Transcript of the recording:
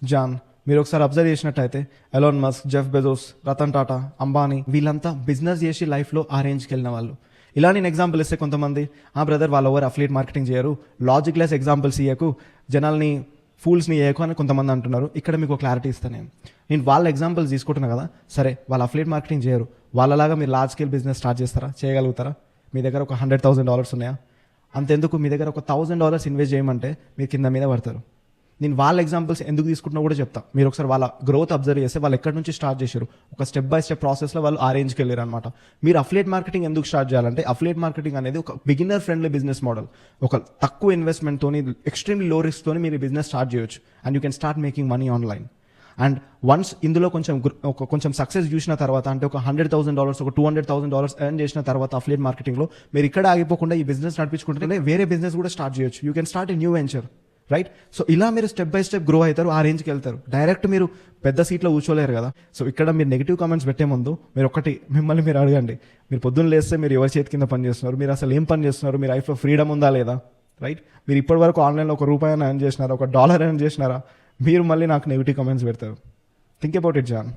John, మీరు ఒకసారి observe చేసినట్టయితే Elon Musk, Jeff Bezos, Ratan Tata, Ambani వీళ్ళంతా బిజినెస్ చేసి లైఫ్లో ఆ రేంజ్కి వెళ్ళిన వాళ్ళు. ఇలా నేను ఎగ్జాంపుల్ ఇస్తే కొంతమంది బ్రదర్ వాళ్ళు ఎవరు అఫిలియేట్ మార్కెటింగ్ చేయరు, లాజిక్ లెస్ ఎగ్జాంపుల్స్ ఇయ్యకు, జనాల్ని ఫూల్స్ని చేయకు అని కొంతమంది అంటున్నారు. ఇక్కడ మీకు క్లారిటీ ఇస్తాను నేను వాళ్ళ ఎగ్జాంపుల్స్ తీసుకుంటున్నా కదా, సరే వాళ్ళు అఫిలియేట్ మార్కెటింగ్ చేయరు, వాళ్ళలాగా మీరు లార్జ్ స్కేల్ బిజినెస్ స్టార్ట్ చేస్తారా, చేయగలుగుతారా? మీ దగ్గర ఒక $100,000 ఉన్నాయా? అంతెందుకు, మీ దగ్గర ఒక $1,000 ఇన్వెస్ట్ చేయమంటే మీరు కింద మీద పడతారు. నేను వాళ్ళ ఎగ్జాంపుల్స్ ఎందుకు తీసుకుంటున్నా కూడా చెప్తా. మీరు ఒకసారి వాళ్ళ గ్రోత్ అబ్జర్వ్ చేస్తే వాళ్ళు ఎక్కడి నుంచి స్టార్ట్ చేశారు, ఒక స్టెప్ బై స్టెప్ ప్రాసెస్లో వాళ్ళు ఆ రేంజ్కి వెళ్ళారు అనమాట. మీరు అఫిలియేట్ మార్కెటింగ్ ఎందుకు స్టార్ట్ చేయాలంటే, అఫిలియేట్ మార్కెటింగ్ అనేది ఒక బిగినర్ ఫ్రెండ్లీ బిజినెస్ మోడల్. ఒక తక్కువ ఇన్వెస్ట్మెంట్తోని, ఎక్స్ట్రీమ్లీ లో రిస్క్తోని మీరు బిజినెస్ స్టార్ట్ చేయొచ్చు and you can start making money online. And once ఇందులో కొంచెం సక్సెస్ చూసిన తర్వాత, అంటే ఒక $100,000 ఒక $200,000 ఎర్న్ చేసిన తర్వాత అఫిలియేట్ మార్కెటింగ్లో మీరు ఇక్కడ ఆగిపోకుండా ఈ బిజినెస్ నడిపించుకుంటే వేరే బిజినెస్ కూడా స్టార్ట్ చేయొచ్చు. You can start a new venture, right? So ఇలా మీరు స్టెప్ బై స్టెప్ గ్రో అవుతారు, ఆ రేంజ్కి వెళ్తారు. డైరెక్ట్ మీరు పెద్ద సీట్లో కూర్చోలేరు కదా. సో ఇక్కడ మీరు నెగిటివ్ కామెంట్స్ పెట్టే ముందు మీరు మిమ్మల్ని మీరు అడగండి, మీరు పొద్దున్న లేస్తే మీరు ఎవరి చేతి కింద పని చేస్తున్నారు, మీరు అసలు ఏం పని చేస్తున్నారు, మీ లైఫ్లో ఫ్రీడమ్ ఉందా లేదా, రైట్? మీరు ఇప్పటివరకు ఆన్లైన్లో $1 ఎర్న్ చేసినారా, $1 ఎర్న్ చేసినారా? మీరు మళ్ళీ నాకు నెగిటివ్ కామెంట్స్ పెడతారు. Think about it, John.